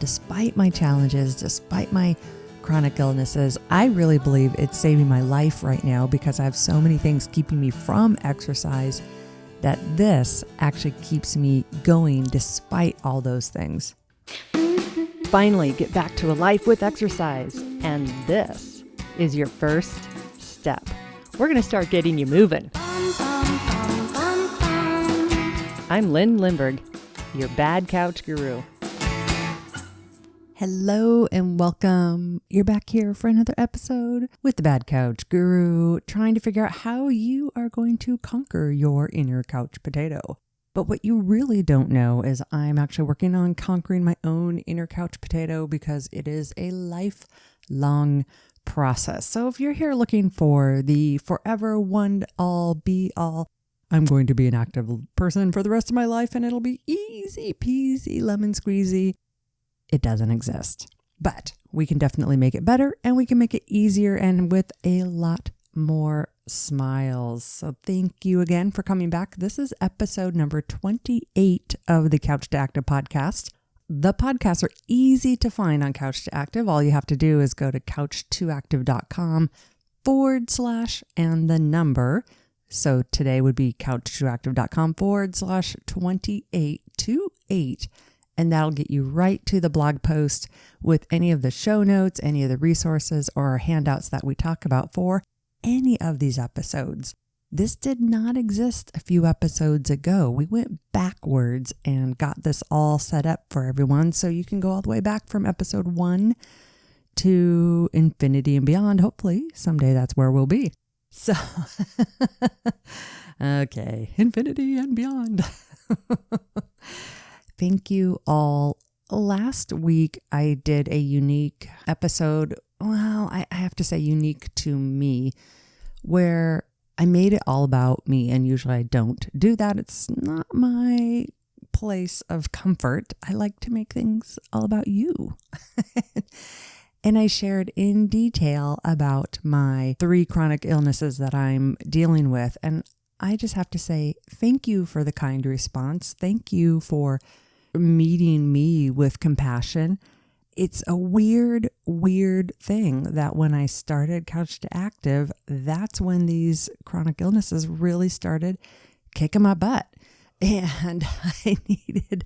despite my challenges, despite my chronic illnesses, I really believe it's saving my life right now because I have so many things keeping me from exercise that this actually keeps me going despite all those things. Finally, get back to a life with exercise. And this is your first step. We're going to start getting you moving. I'm Lynn Lindberg, your bad couch guru. Hello and welcome. You're back here for another episode with the Bad Couch Guru, trying to figure out how you are going to conquer your inner couch potato. But what you really don't know is I'm actually working on conquering my own inner couch potato because it is a lifelong process. So if you're here looking for the forever one all be all, I'm going to be an active person for the rest of my life and it'll be easy peasy lemon squeezy. It doesn't exist, but we can definitely make it better and we can make it easier and with a lot more smiles. So thank you again for coming back. This is episode number 28 of the Couch to Active podcast. The podcasts are easy to find on Couch to Active. All you have to do is go to couch2active.com / and the number. So today would be couch2active.com / 2828. And that'll get you right to the blog post with any of the show notes, any of the resources or handouts that we talk about for any of these episodes. This did not exist a few episodes ago. We went backwards and got this all set up for everyone. So you can go all the way back from episode 1 to infinity and beyond. Hopefully someday that's where we'll be. So, okay, infinity and beyond. Thank you all. Last week, I did a unique episode. Well, I have to say unique to me, where I made it all about me. And usually I don't do that. It's not my place of comfort. I like to make things all about you. And I shared in detail about my 3 chronic illnesses that I'm dealing with. And I just have to say, thank you for the kind response. Thank you for meeting me with compassion. It's a weird thing that when I started Couch to Active, that's when these chronic illnesses really started kicking my butt. And I needed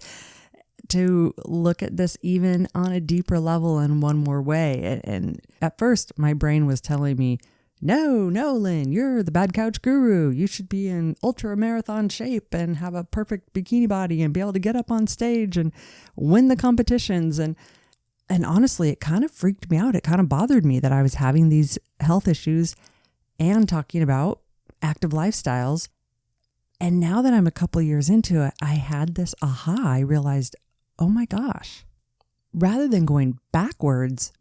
to look at this even on a deeper level in one more way. And at first, my brain was telling me, No, Lynn, you're the bad couch guru. You should be in ultra marathon shape and have a perfect bikini body and be able to get up on stage and win the competitions. And honestly, it kind of freaked me out. It kind of bothered me that I was having these health issues and talking about active lifestyles. And now that I'm a couple years into it, I had this aha. I realized, oh my gosh, rather than going backwards,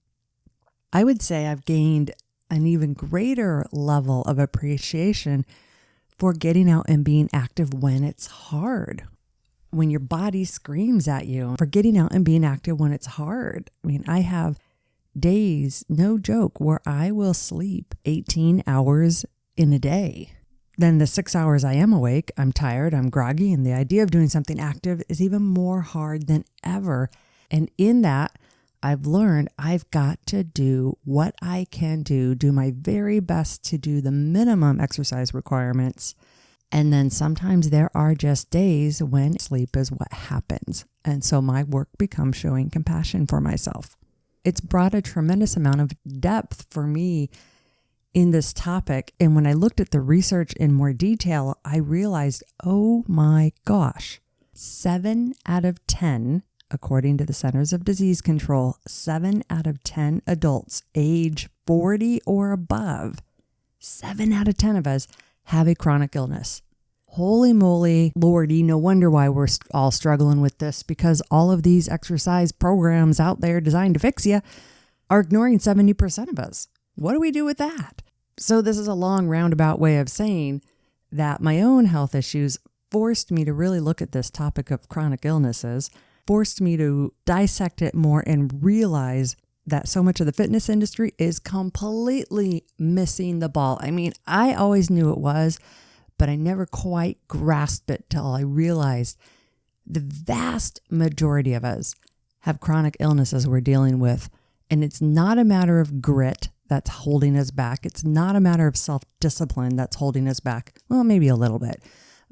I would say I've gained an even greater level of appreciation for getting out and being active when it's hard, when your body screams at you, for getting out and being active when it's hard. I mean, I have days, no joke, where I will sleep 18 hours in a day. Then the 6 hours I am awake, I'm tired, I'm groggy, and the idea of doing something active is even more hard than ever. And in that, I've learned I've got to do what I can do my very best to do the minimum exercise requirements. And then sometimes there are just days when sleep is what happens. And so my work becomes showing compassion for myself. It's brought a tremendous amount of depth for me in this topic. And when I looked at the research in more detail, I realized, oh my gosh, 7 out of 10 according to the Centers of Disease Control, 7 out of 10 adults age 40 or above, 7 out of 10 of us have a chronic illness. Holy moly, Lordy, no wonder why we're all struggling with this, because all of these exercise programs out there designed to fix you are ignoring 70% of us. What do we do with that? So this is a long roundabout way of saying that my own health issues forced me to really look at this topic of chronic illnesses, forced me to dissect it more and realize that so much of the fitness industry is completely missing the ball. I mean, I always knew it was, but I never quite grasped it till I realized the vast majority of us have chronic illnesses we're dealing with. And it's not a matter of grit that's holding us back. It's not a matter of self-discipline that's holding us back. Well, maybe a little bit,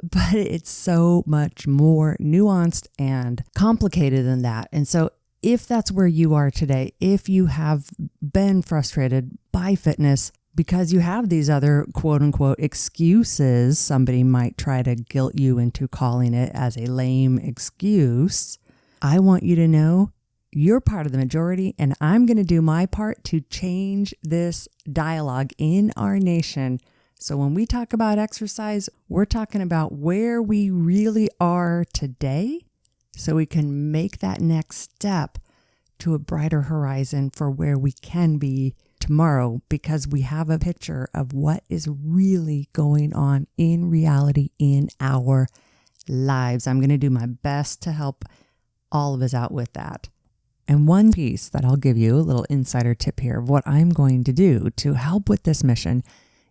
but it's so much more nuanced and complicated than that. And so if that's where you are today, if you have been frustrated by fitness because you have these other quote unquote excuses, somebody might try to guilt you into calling it as a lame excuse, I want you to know you're part of the majority, and I'm going to do my part to change this dialogue in our nation. So when we talk about exercise, we're talking about where we really are today so we can make that next step to a brighter horizon for where we can be tomorrow, because we have a picture of what is really going on in reality in our lives. I'm going to do my best to help all of us out with that. And one piece that I'll give you, a little insider tip here of what I'm going to do to help with this mission,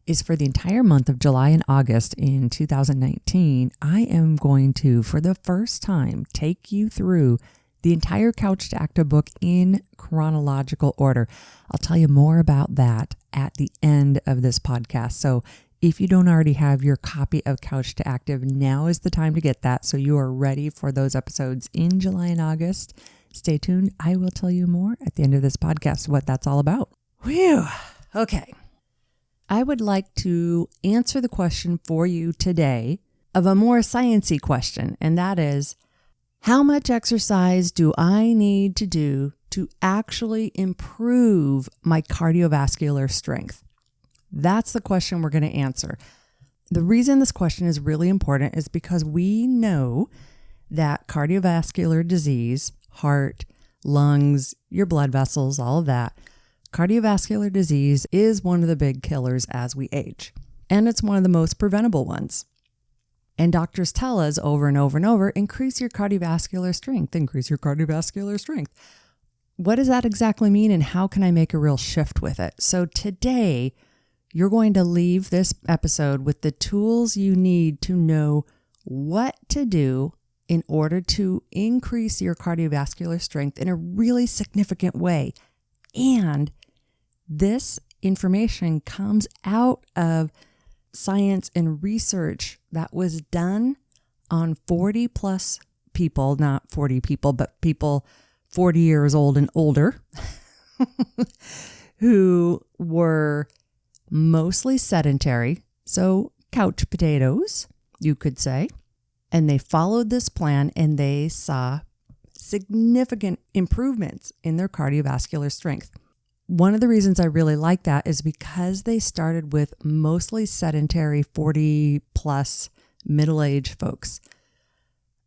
is for the entire month of July and August in 2019, I am going to, for the first time, take you through the entire Couch to Active book in chronological order. I'll tell you more about that at the end of this podcast. So if you don't already have your copy of Couch to Active, now is the time to get that so you are ready for those episodes in July and August. Stay tuned. I will tell you more at the end of this podcast what that's all about. Whew. Okay. I would like to answer the question for you today of a more sciencey question, and that is, how much exercise do I need to do to actually improve my cardiovascular strength? That's the question we're going to answer. The reason this question is really important is because we know that cardiovascular disease, heart, lungs, your blood vessels, all of that, cardiovascular disease is one of the big killers as we age. And it's one of the most preventable ones. And doctors tell us over and over and over, increase your cardiovascular strength, increase your cardiovascular strength. What does that exactly mean, and how can I make a real shift with it? So today, you're going to leave this episode with the tools you need to know what to do in order to increase your cardiovascular strength in a really significant way. And this information comes out of science and research that was done on 40 plus people, not 40 people, but people 40 years old and older who were mostly sedentary, so couch potatoes, you could say. And they followed this plan and they saw significant improvements in their cardiovascular strength. One of the reasons I really like that is because they started with mostly sedentary 40 plus middle-aged folks.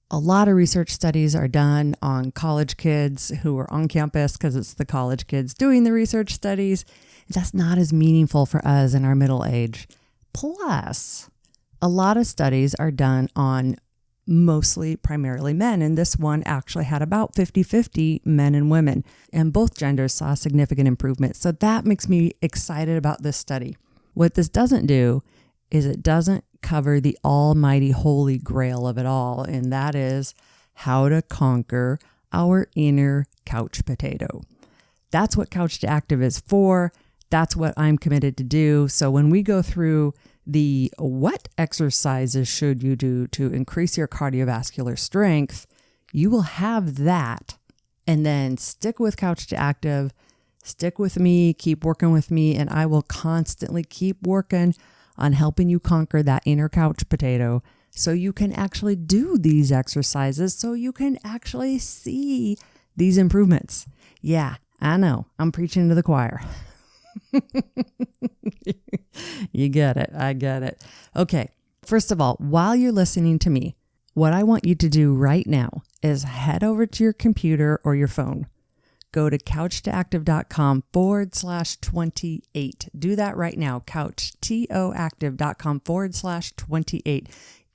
A lot of research studies are done on college kids who are on campus because it's the college kids doing the research studies. That's not as meaningful for us in our middle age. Plus, a lot of studies are done on mostly primarily men, and this one actually had about 50-50 men and women, and both genders saw significant improvement. So that makes me excited about this study. What this doesn't do is it doesn't cover the almighty holy grail of it all, and that is how to conquer our inner couch potato. That's what Couch to Active is for. That's what I'm committed to do. So when we go through the what exercises should you do to increase your cardiovascular strength, you will have that. And then stick with Couch to Active, stick with me, keep working with me, and I will constantly keep working on helping you conquer that inner couch potato so you can actually do these exercises, so you can actually see these improvements. Yeah, I know, I'm preaching to the choir. You get it. I get it. Okay. First of all, while you're listening to me, what I want you to do right now is head over to your computer or your phone. Go to couchtoactive.com/28. Do that right now. couchtoactive.com/28.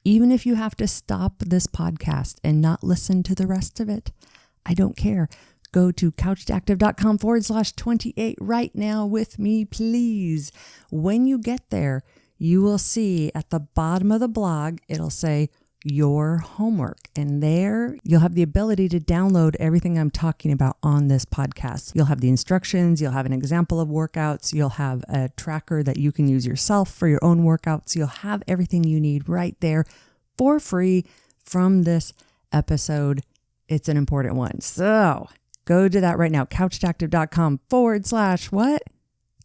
Even if you have to stop this podcast and not listen to the rest of it, I don't care. Go to couchtoactive.com/28 right now with me, please. When you get there, you will see at the bottom of the blog, it'll say your homework. And there you'll have the ability to download everything I'm talking about on this podcast. You'll have the instructions, you'll have an example of workouts, you'll have a tracker that you can use yourself for your own workouts. You'll have everything you need right there for free from this episode. It's an important one. So go to that right now, couchtoactive.com/what?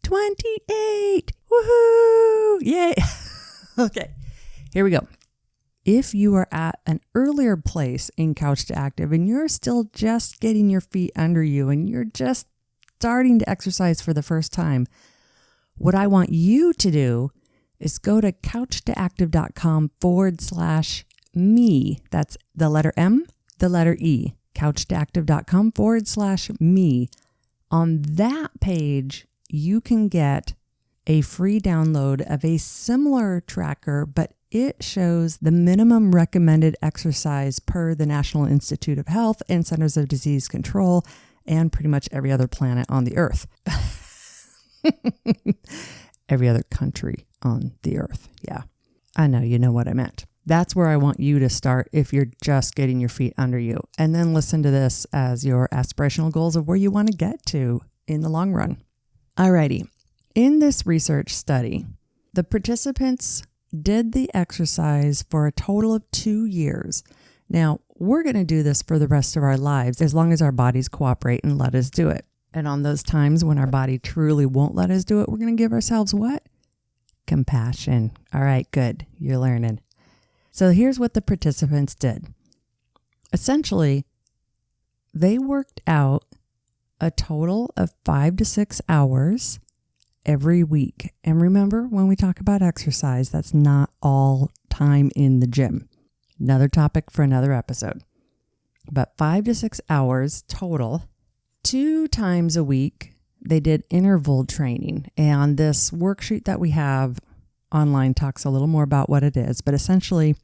28. Woohoo! Yay! Okay, here we go. If you are at an earlier place in Couch to Active and you're still just getting your feet under you and you're just starting to exercise for the first time, what I want you to do is go to couchtoactive.com/me. That's the letter M, the letter E. couchtoactive.com/me. On that page, you can get a free download of a similar tracker, but it shows the minimum recommended exercise per the National Institute of Health and Centers of Disease Control and pretty much every other planet on the earth. Every other country on the earth. Yeah, I know, you know what I meant. That's where I want you to start if you're just getting your feet under you. And then listen to this as your aspirational goals of where you want to get to in the long run. Alrighty. In this research study, the participants did the exercise for a total of 2 years. Now, we're going to do this for the rest of our lives as long as our bodies cooperate and let us do it. And on those times when our body truly won't let us do it, we're going to give ourselves what? Compassion. All right, good. You're learning. So here's what the participants did. Essentially, they worked out a total of 5 to 6 hours every week. And remember, when we talk about exercise, that's not all time in the gym. Another topic for another episode. But 5 to 6 hours total. 2 times a week, they did interval training. And this worksheet that we have online talks a little more about what it is. But essentially,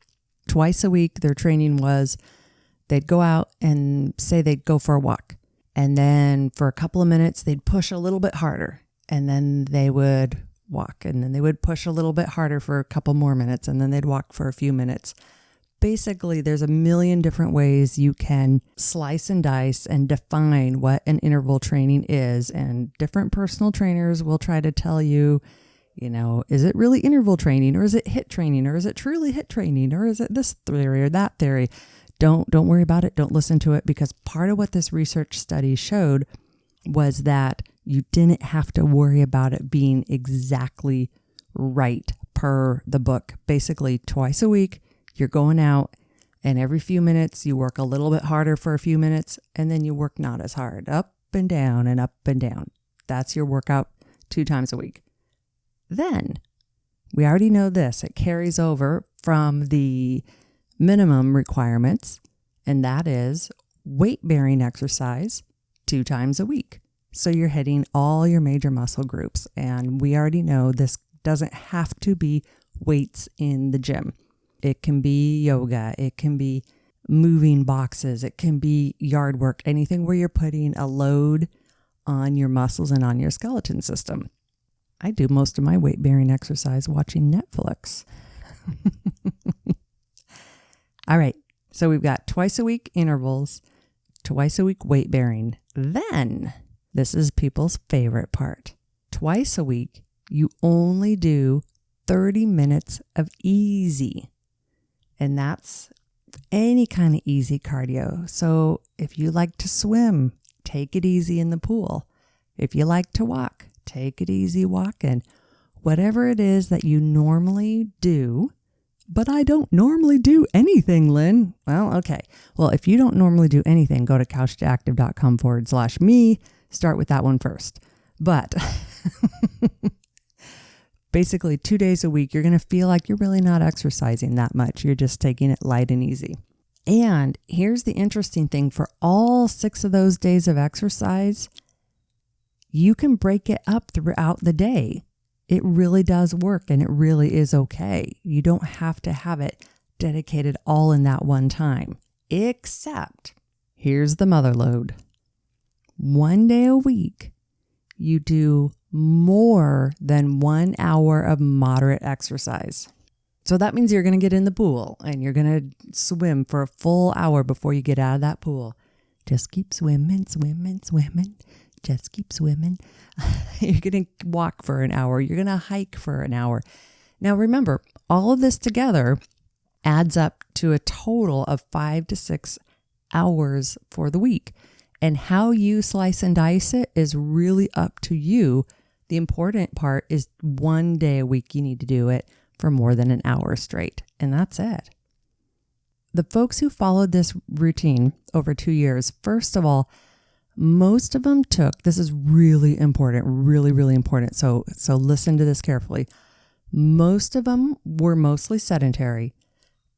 twice a week, their training was they'd go out and say they'd go for a walk. And then for a couple of minutes, they'd push a little bit harder. And then they would walk. And then they would push a little bit harder for a couple more minutes. And then they'd walk for a few minutes. Basically, there's a million different ways you can slice and dice and define what an interval training is. And different personal trainers will try to tell you, you know, is it really interval training, or is it HIIT training, or is it truly HIIT training, or is it this theory or that theory? Don't worry about it. Don't listen to it, because part of what this research study showed was that you didn't have to worry about it being exactly right per the book. Basically, twice a week, you're going out, and every few minutes you work a little bit harder for a few minutes, and then you work not as hard, up and down and up and down. That's your workout 2 times a week. Then we already know this. It carries over from the minimum requirements, and that is weight-bearing exercise 2 times a week. So you're hitting all your major muscle groups. And we already know this doesn't have to be weights in the gym. It can be yoga. It can be moving boxes. It can be yard work, anything where you're putting a load on your muscles and on your skeleton system. I do most of my weight-bearing exercise watching Netflix. All right. So we've got twice a week intervals, twice a week weight-bearing. Then, this is people's favorite part. Twice a week, you only do 30 minutes of easy. And that's any kind of easy cardio. So if you like to swim, take it easy in the pool. If you like to walk, take it easy walking. Whatever it is that you normally do. But I don't normally do anything, Lynn. Well, okay. Well, if you don't normally do anything, go to couchtoactive.com/me. Start with that one first. But basically 2 days a week, you're going to feel like you're really not exercising that much. You're just taking it light and easy. And here's the interesting thing. For all 6 of those days of exercise, you can break it up throughout the day. It really does work, and it really is okay. You don't have to have it dedicated all in that one time. Except, here's the mother lode. 1 day a week, you do more than 1 hour of moderate exercise. So that means you're going to get in the pool and you're going to swim for a full hour before you get out of that pool. Just keep swimming, swimming, swimming. Just keep swimming. You're going to walk for an hour. You're going to hike for an hour. Now remember, all of this together adds up to a total of 5 to 6 hours for the week. And how you slice and dice it is really up to you. The important part is 1 day a week you need to do it for more than an hour straight. And that's it. The folks who followed this routine over 2 years, first of all, most of them took, this is really important, really, really important. So listen to this carefully. Most of them were mostly sedentary,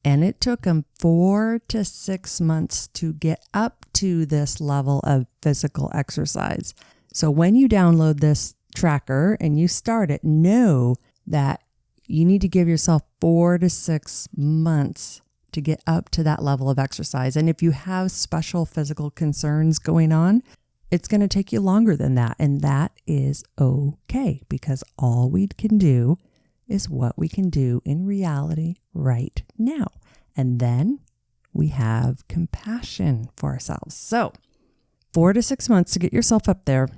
and it took them 4 to 6 months to get up to this level of physical exercise. So when you download this tracker and you start it, know that you need to give yourself 4 to 6 months to get up to that level of exercise. And if you have special physical concerns going on, it's going to take you longer than that. And that is okay, because all we can do is what we can do in reality right now. And then we have compassion for ourselves. So 4 to 6 months to get yourself up there.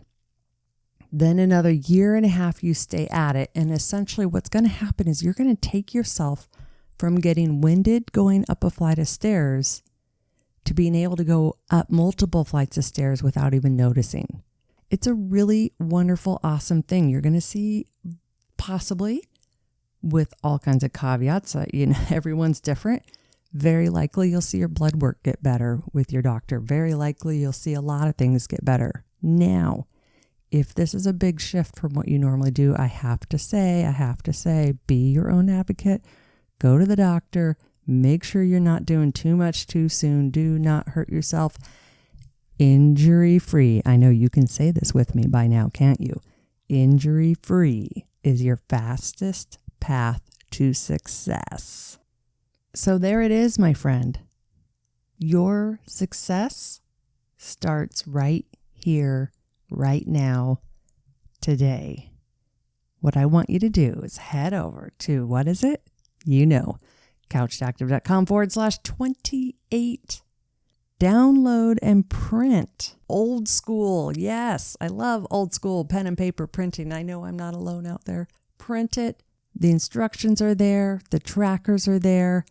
Then another 1.5 years you stay at it. And essentially what's going to happen is you're going to take yourself from getting winded going up a flight of stairs to being able to go up multiple flights of stairs without even noticing. It's a really wonderful, awesome thing. You're going to see, possibly with all kinds of caveats, everyone's different. Very likely you'll see your blood work get better with your doctor. Very likely you'll see a lot of things get better. Now, if this is a big shift from what you normally do, I have to say, be your own advocate. Go to the doctor. Make sure you're not doing too much too soon. Do not hurt yourself. Injury-free. I know you can say this with me by now, can't you? Injury-free is your fastest path to success. So there it is, my friend. Your success starts right here, right now, today. What I want you to do is head over to, what is it? couchtoactive.com/28. Download and print. Old school. Yes, I love old school pen and paper printing. I know I'm not alone out there. Print it. The instructions are there. The trackers are there.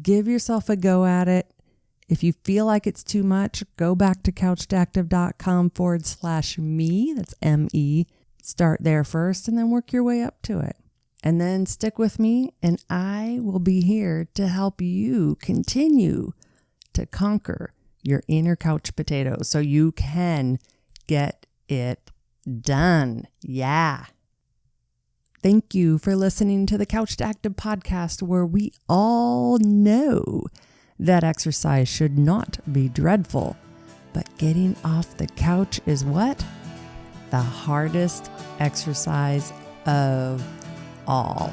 Give yourself a go at it. If you feel like it's too much, go back to couchtoactive.com/me. That's M-E. Start there first and then work your way up to it. And then stick with me, and I will be here to help you continue to conquer your inner couch potato so you can get it done. Yeah. Thank you for listening to the Couch to Active podcast, where we all know that exercise should not be dreadful, but getting off the couch is what? The hardest exercise of all.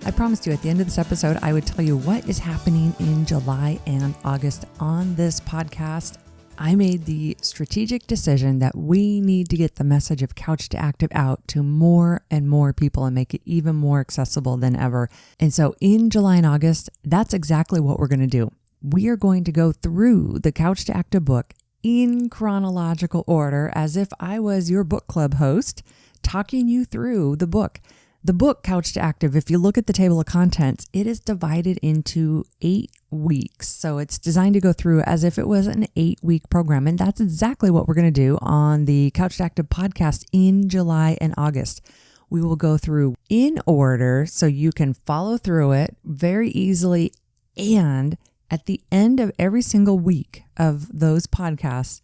I promised you at the end of this episode, I would tell you what is happening in July and August on this podcast. I made the strategic decision that we need to get the message of Couch to Active out to more and more people and make it even more accessible than ever. And so in July and August, that's exactly what we're going to do. We are going to go through the Couch to Active book in chronological order, as if I was your book club host, talking you through the book. The book, Couch to Active, if you look at the table of contents, it is divided into 8 weeks. So it's designed to go through as if it was an 8-week program. And that's exactly what we're going to do on the Couch to Active podcast in July and August. We will go through in order so you can follow through it very easily. And at the end of every single week of those podcasts,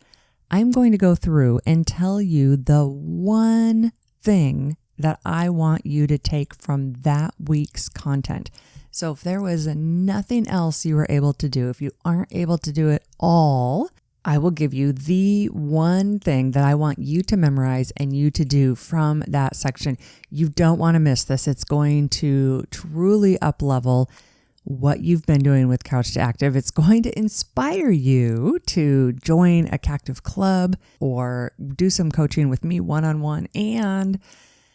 I'm going to go through and tell you the one thing that I want you to take from that week's content. So if there was nothing else you were able to do, if you aren't able to do it all, I will give you the one thing that I want you to memorize and you to do from that section. You don't want to miss this. It's going to truly up-level what you've been doing with Couch to Active. It's going to inspire you to join a Cactive club or do some coaching with me one-on-one. And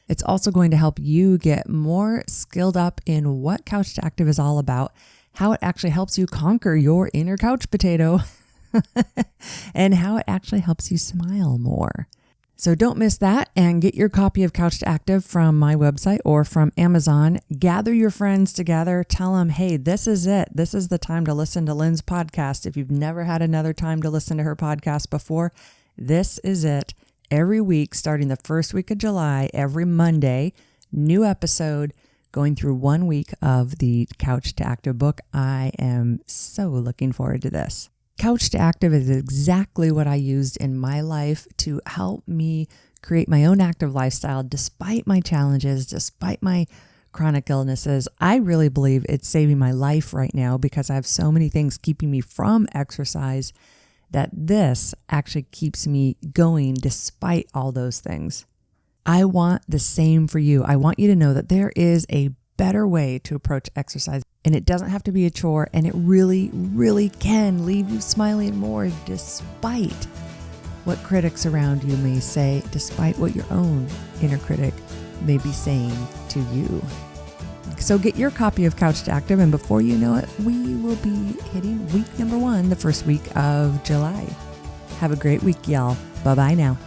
It's also going to help you get more skilled up in what Couch to Active is all about, how it actually helps you conquer your inner couch potato, and how it actually helps you smile more. So don't miss that and get your copy of Couch to Active from my website or from Amazon. Gather your friends together. Tell them, hey, this is it. This is the time to listen to Lynn's podcast. If you've never had another time to listen to her podcast before, this is it. Every week, starting the first week of July, every Monday, new episode going through 1 week of the Couch to Active book. I am so looking forward to this. Couch to Active is exactly what I used in my life to help me create my own active lifestyle despite my challenges, despite my chronic illnesses. I really believe it's saving my life right now because I have so many things keeping me from exercise that this actually keeps me going despite all those things. I want the same for you. I want you to know that there is a better way to approach exercise, and it doesn't have to be a chore, and it really, really can leave you smiling more despite what critics around you may say, despite what your own inner critic may be saying to you. So get your copy of Couch to Active, and before you know it, we will be hitting week number 1, the first week of July. Have a great week, y'all. Bye-bye now.